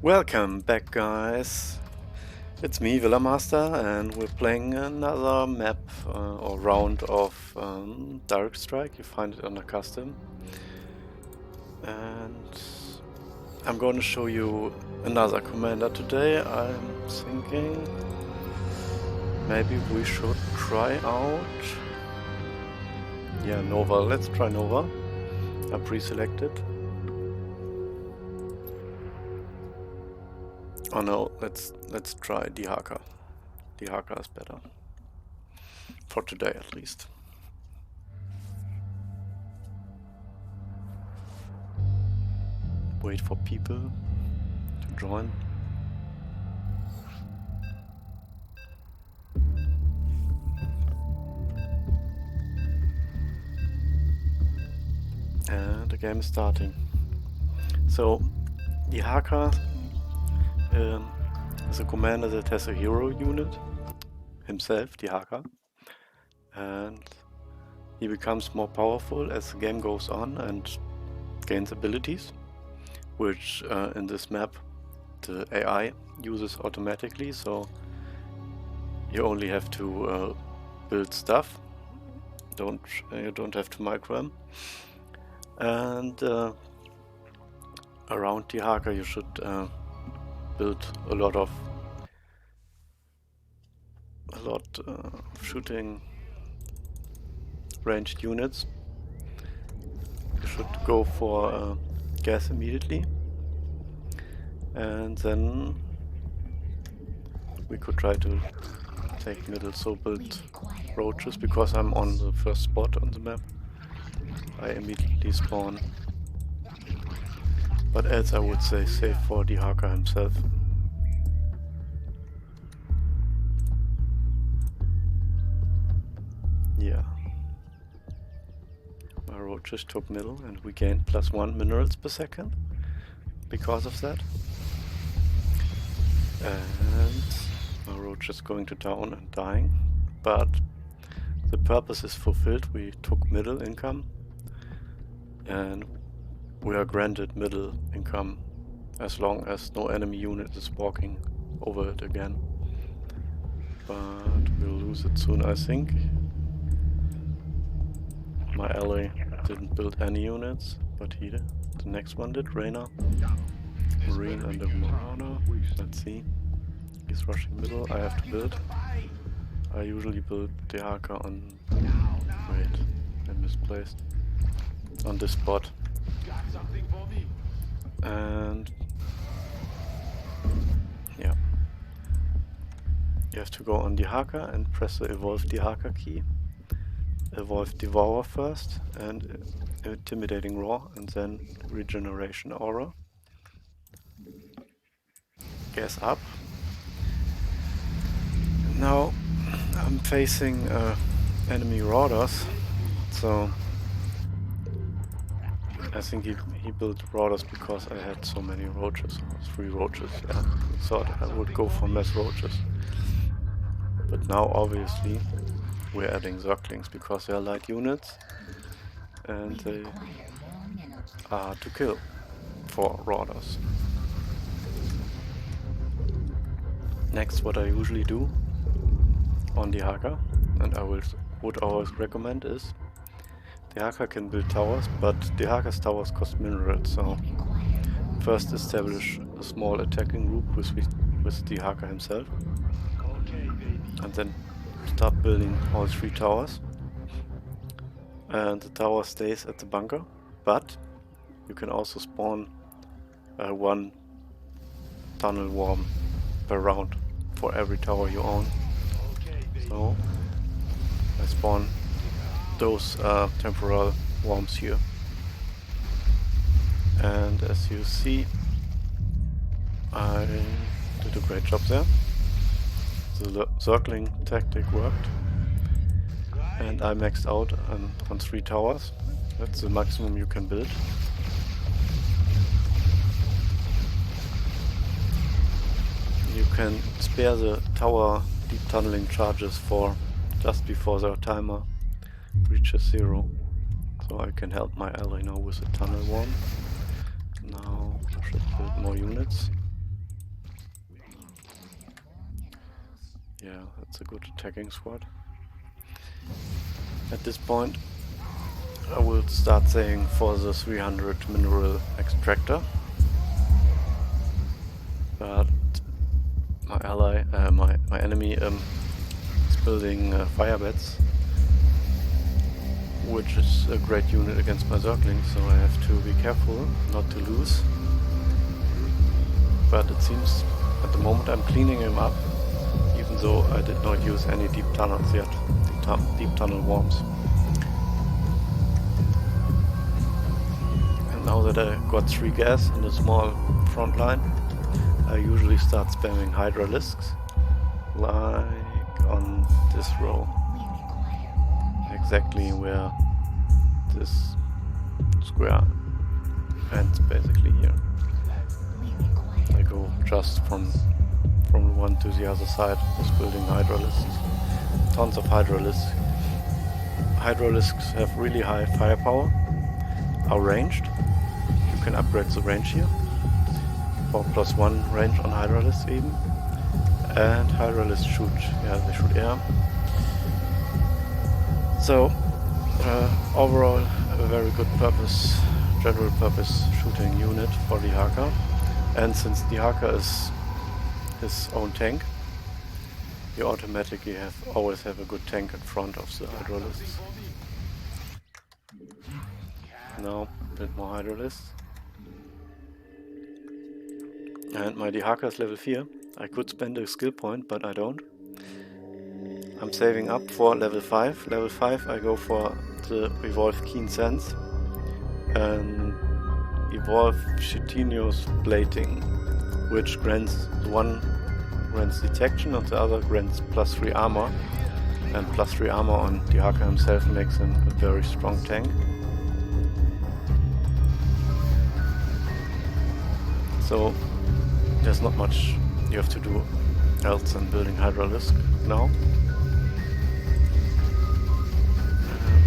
Welcome back, guys. It's me, Villa Master, and we're playing another map or round of Direct Strike. You find it under custom. And I'm going to show you another commander today. I'm thinking maybe we should try out... Yeah, Nova. Let's try Nova. I pre-selected. Oh no, let's try Dehaka. Dehaka is better. For today at least. Wait for people to join. And the game is starting. So, Dehaka is a commander that has a hero unit, himself, Dehaka, and he becomes more powerful as the game goes on and gains abilities, which in this map the AI uses automatically, so you only have to build stuff. You don't have to micro him. And around Dehaka you should build a lot of shooting ranged units. You should go for gas immediately, and then we could try to take middle, so build roaches, because I'm on the first spot on the map. I immediately spawn. But else I would say save for Dehaka himself. Yeah. My roaches took middle and we gained +1 minerals per second because of that. And my roach is going to down and dying. But the purpose is fulfilled. We took middle income and we are granted middle income as long as no enemy unit is walking over it again. But we'll lose it soon, I think. My ally didn't build any units, but he did. The next one did, Reyna. Marine and the Marauder. Let's see. He's rushing middle, I have to build. I usually build Dehaka on... Wait, I misplaced. On this spot. And... yeah. You have to go on Dehaka and press the Evolve Dehaka key. Evolve Devour first, and Intimidating Roar, and then Regeneration Aura. Gas up. Now I'm facing enemy Marauders, so I think he built Marauders because I had so many roaches, 3 roaches. Yeah, thought I would go for mass roaches. But now obviously we're adding Zerglings because they are light units and they are hard to kill for Marauders. Next, what I usually do on Dehaka, and I would always recommend, is Dehaka can build towers, but Dehaka's towers cost minerals, so first establish a small attacking group with Dehaka himself, and then start building all 3 towers. And the tower stays at the bunker, but you can also spawn 1 tunnel worm per round for every tower you own. So I spawn those temporal worms here. And as you see, I did a great job there. The circling tactic worked. And I maxed out on 3 towers. That's the maximum you can build. You can spare the tower deep tunneling charges for just before the timer reaches 0. So I can help my ally now with a tunnel worm. Now I should build more units. Yeah, that's a good attacking squad. At this point, I will start saying for the 300 mineral extractor. But my ally, my enemy is building fire beds, which is a great unit against my Zerglings, so I have to be careful not to lose. But it seems at the moment I'm cleaning him up, even though I did not use any deep tunnels yet, deep tunnel worms. And now that I got 3 gas and a small front line, I usually start spamming Hydralisks, like on this row, exactly where this square ends, basically here. I go just from one to the other side, just building Hydralisks. Tons of Hydralisks. Hydralisks have really high firepower, are ranged. You can upgrade the range here. 4+1 range on Hydralisks even. And Hydralisks shoot, yeah, they shoot air. So, overall, a very good purpose, general purpose shooting unit for Dehaka. And since Dehaka is his own tank, you automatically always have a good tank in front of the Hydralisks. Now, a bit more Hydralisks. And my Dehaka is level 4. I could spend a skill point, but I don't. I'm saving up for level 5. Level 5 I go for the Evolve Keen Sense and Evolve Chitinous Plating, which grants one grants detection and the other grants +3 armor. And +3 armor on Dehaka himself makes him a very strong tank. So there's not much you have to do else than building Hydralisk now.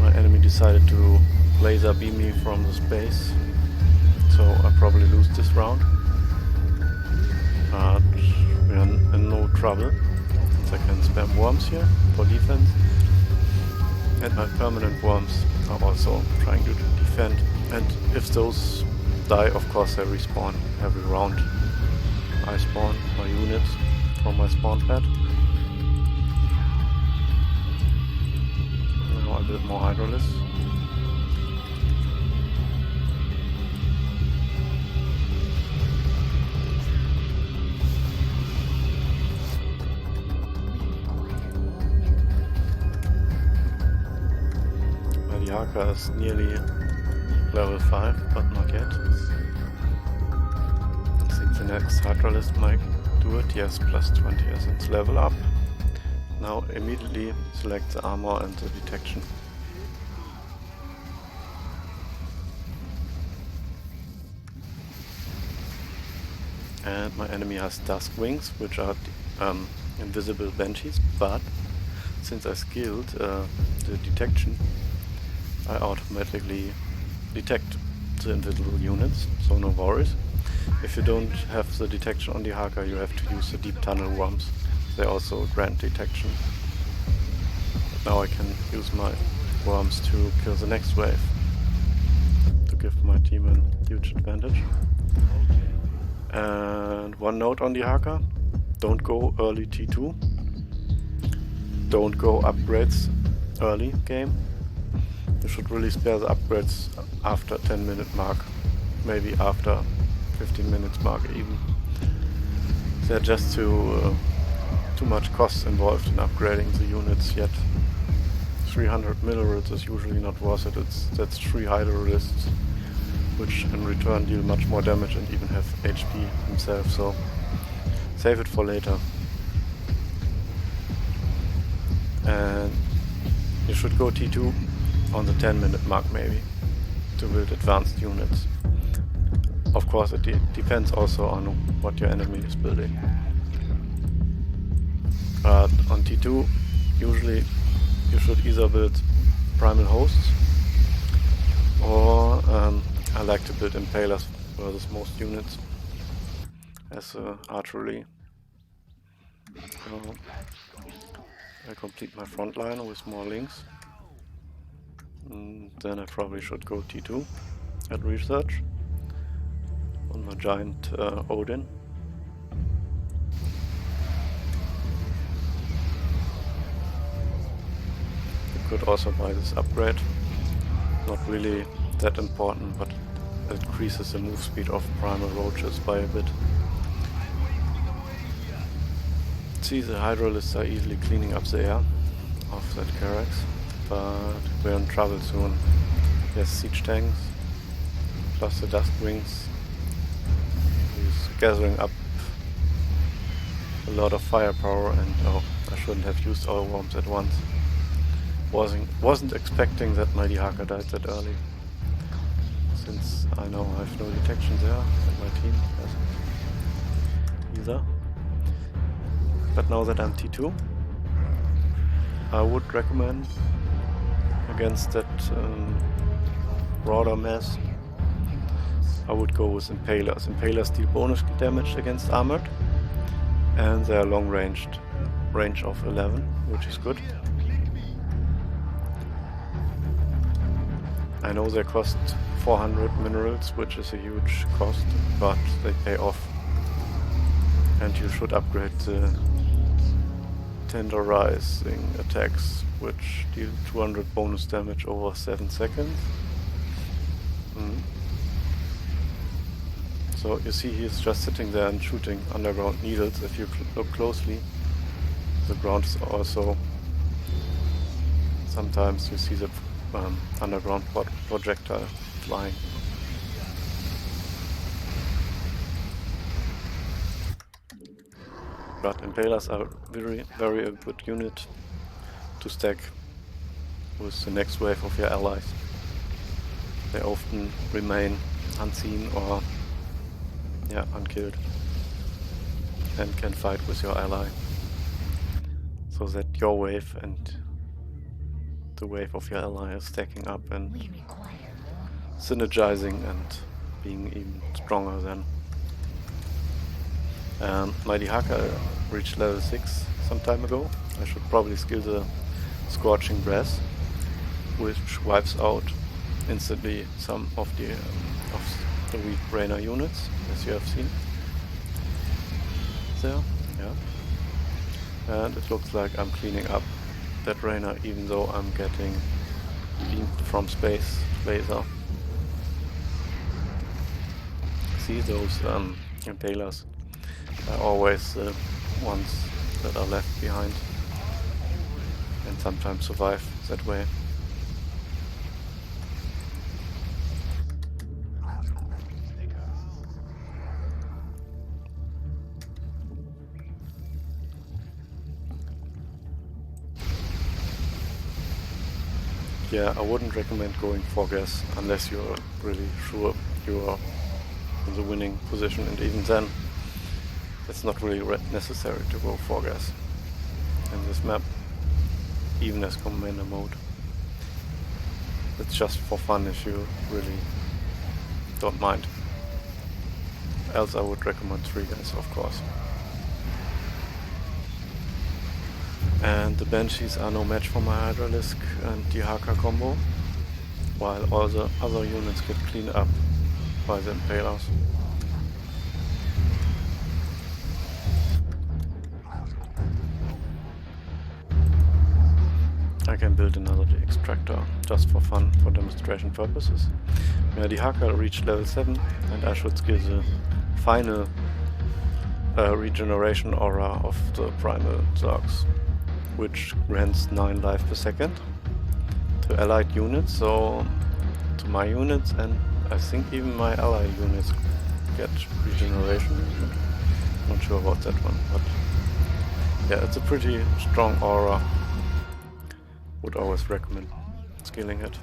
My enemy decided to laser beam me from the space, so I probably lose this round. But we are in no trouble, since I can spam worms here for defense. And my permanent worms are also trying to defend. And if those die, of course they respawn every round. I spawn my units from my spawn pad. Now I build more Hydralisks. My Dehaka is nearly level 5, but not yet. I think the next Hydralisk might do it. Yes, +20 as its level up. Now immediately select the armor and the detection. And my enemy has Dusk Wings, which are invisible banshees, but since I skilled the detection, I automatically detect the invisible units, so no worries. If you don't have the detection on Dehaka, you have to use the deep tunnel worms. They also grant detection. But now I can use my worms to kill the next wave, to give my team a huge advantage. And one note on Dehaka: don't go early T2. Don't go upgrades early game. You should really spare the upgrades after 10-minute mark, maybe after 15 minutes mark even. They're just too much cost involved in upgrading the units yet. 300 minerals is usually not worth it. That's 3 Hydralisks, which in return deal much more damage and even have HP himself, so save it for later. And you should go T2 on the 10-minute mark maybe, to build advanced units. Of course it depends also on what your enemy is building. But on T2 usually you should either build primal hosts, or I like to build impalers versus most units as archery. So I complete my front line with more links. And then I probably should go T2 at research on my giant Odin. You could also buy this upgrade. Not really that important, but it increases the move speed of primal roaches by a bit. See, the Hydralists are easily cleaning up the air of that Carax, but we're in trouble soon. There's siege tanks, plus the Dust Wings. He's gathering up a lot of firepower, and oh, I shouldn't have used all worms at once. Wasn't expecting that my Dehaka died that early, since I know I have no detection there, and my team hasn't either. But now that I'm T2, I would recommend against that Rauder mess, I would go with Impalers. Impalers deal bonus damage against armored, and they are long ranged, range of 11, which is good. I know they cost 400 minerals, which is a huge cost, but they pay off. And you should upgrade the tenderizing attacks, which deal 200 bonus damage over 7 seconds. So you see he's just sitting there and shooting underground needles. If you look closely, the ground is also... Sometimes you see the underground projectile flying. But Impalers are very a good unit to stack with the next wave of your allies. They often remain unseen or unkilled and can fight with your ally. So that your wave and the wave of your ally is stacking up and synergizing and being even stronger then. My Dehaka reached level 6 some time ago. I should probably skill the Scorching Breath, which wipes out instantly some of the weak brainer units, as you have seen. There, yeah. And it looks like I'm cleaning up that brainer, even though I'm getting beamed from space laser. See, those Impalers are always the ones that are left behind and sometimes survive that way. Yeah, I wouldn't recommend going for gas unless you're really sure you're in the winning position, and even then it's not really necessary to go for gas in this map, even as commander mode. It's just for fun if you really don't mind. Else I would recommend 3 gas, of course. And the Banshees are no match for my Hydralisk and Dehaka combo, while all the other units get cleaned up by the Impalers. I can build another extractor just for fun, for demonstration purposes. Yeah, Dehaka reached level 7 and I should skill the final regeneration aura of the primal Zergs, which grants 9 life per second to allied units, so to my units, and I think even my ally units get regeneration. Not sure about that one, but yeah, it's a pretty strong aura. Would always recommend scaling it.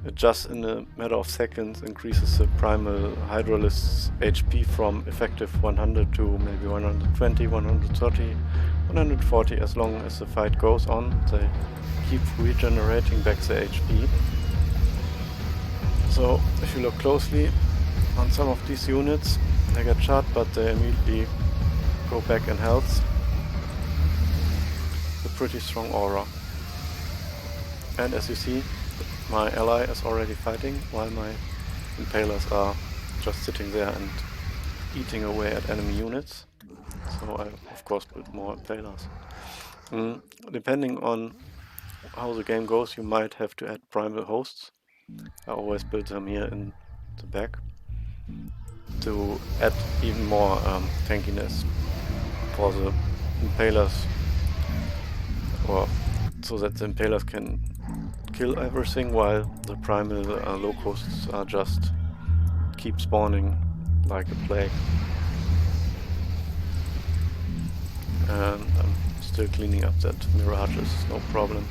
It just in a matter of seconds increases the primal Hydralist's HP from effective 100 to maybe 120, 130, 140. As long as the fight goes on, they keep regenerating back the HP. So if you look closely on some of these units, they get shot, but they immediately go back in health. A pretty strong aura. And as you see, my ally is already fighting while my impalers are just sitting there and eating away at enemy units. So I of course build more impalers. Depending on how the game goes, you might have to add primal hosts. I always build them here in the back to add even more tankiness for the impalers, or so that the impalers can kill everything while the primal locusts are just keep spawning like a plague. And I'm still cleaning up that mirages, no problem.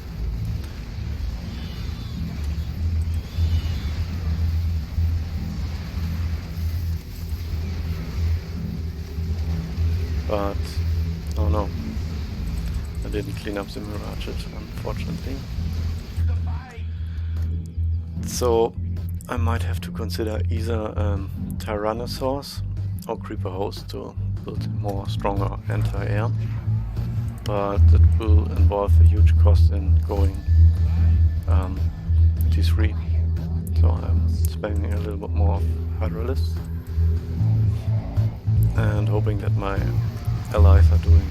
But oh no, I didn't clean up the mirages, unfortunately. So I might have to consider either Tyrannosaurs or Creeper Host to build more stronger anti-air, but it will involve a huge cost in going T3, so I'm spending a little bit more of Hydralisks and hoping that my allies are doing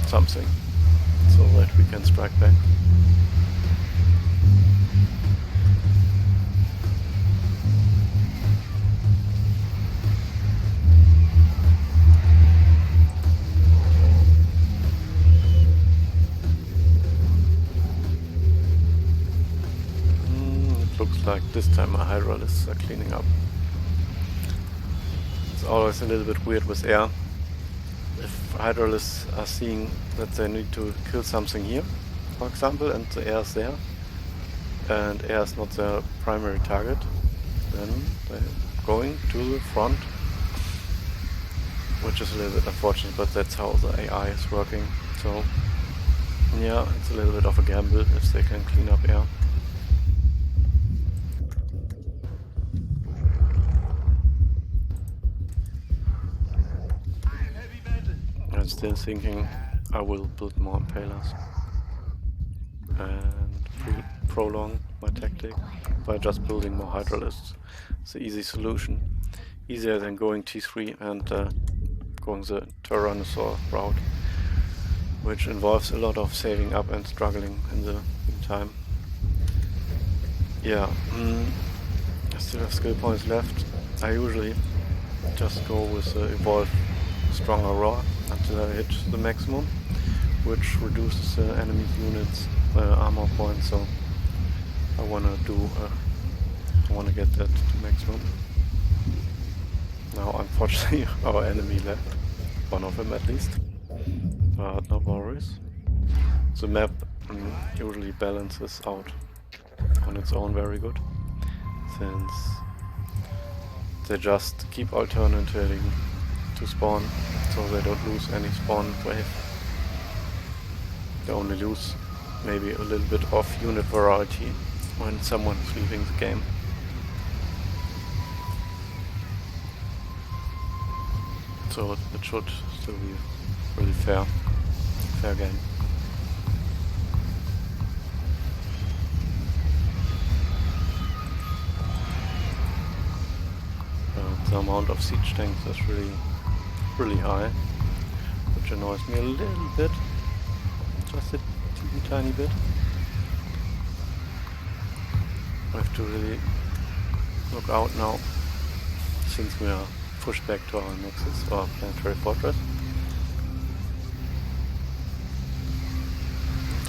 something so that we can strike back. Looks like this time my Hydralisks are cleaning up. It's always a little bit weird with air. If Hydralisks are seeing that they need to kill something here, for example, and the air is there, and air is not their primary target, then they're going to the front, which is a little bit unfortunate, but that's how the AI is working. So yeah, it's a little bit of a gamble if they can clean up air. I'm still thinking I will build more impalers and prolong my tactic by just building more Hydralisks. It's the easy solution, easier than going T3 and going the Tyrannosaur route, which involves a lot of saving up and struggling in the meantime. Yeah, I still have skill points left. I usually just go with the evolve stronger raw until I hit the maximum, which reduces the enemy units' armor points. So I wanna get that to maximum. Now, unfortunately, our enemy left, one of them at least, but no worries. The map usually balances out on its own very good, since they just keep alternating to spawn, so they don't lose any spawn wave. They only lose maybe a little bit of unit variety when someone is leaving the game. So it should still be really fair game. The amount of siege tanks is really high, which annoys me a little bit, just a tiny bit. I have to really look out now, since we are pushed back to our nexus or planetary fortress.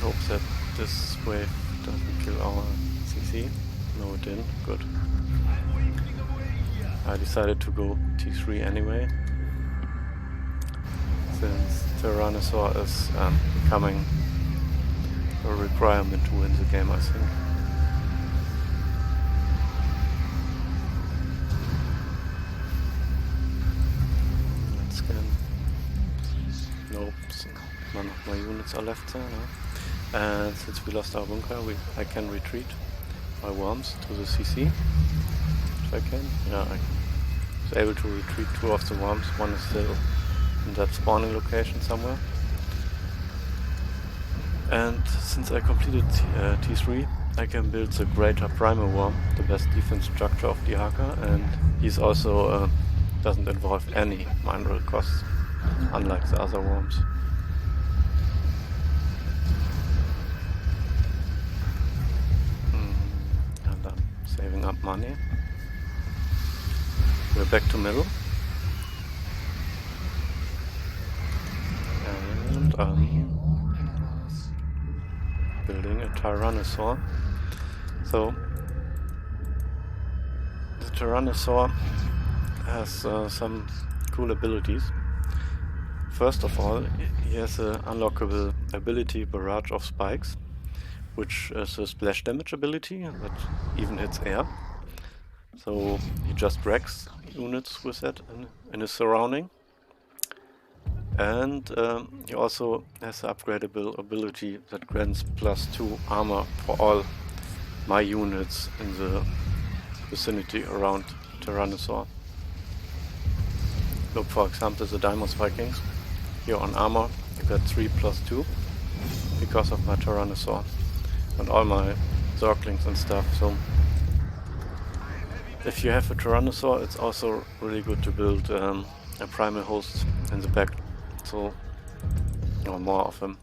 Hope that this wave doesn't kill our CC. No, it didn't. Good. I decided to go T3 anyway, since Tyrannosaur is becoming a requirement to win the game, I think. Let's scan. Nope, none of my units are left there, no? And since we lost our bunker, I can retreat my worms to the CC. If I can. Yeah, I was able to retreat 2 of the worms, one is still in that spawning location somewhere. And since I completed T3, I can build the Greater Primal Worm, the best defense structure of Dehaka, and he's also doesn't involve any mineral costs, unlike the other worms. And I'm saving up money. We're back to middle. And building a Tyrannosaur. So the Tyrannosaur has some cool abilities. First of all, he has an unlockable ability, Barrage of Spikes, which is a splash damage ability that even hits air. So he just wrecks units with that in his surrounding. And he also has an upgradable ability that grants +2 armor for all my units in the vicinity around Tyrannosaur. Look, for example, the Deimos Vikings. Here on armor, I got 3+2 because of my Tyrannosaur and all my Zerglings and stuff. So if you have a Tyrannosaur, it's also really good to build a primal host in the back, so or more of them,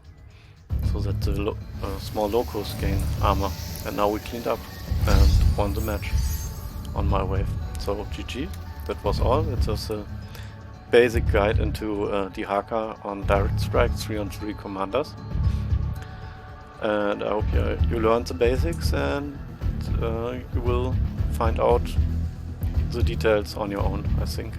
so that the small locals gain armor. And now we cleaned up and won the match on my wave. So GG, that was all. It was a basic guide into Dehaka on direct strike 3-on-3 commanders. And I hope you learned the basics, and you will find out the details on your own, I think.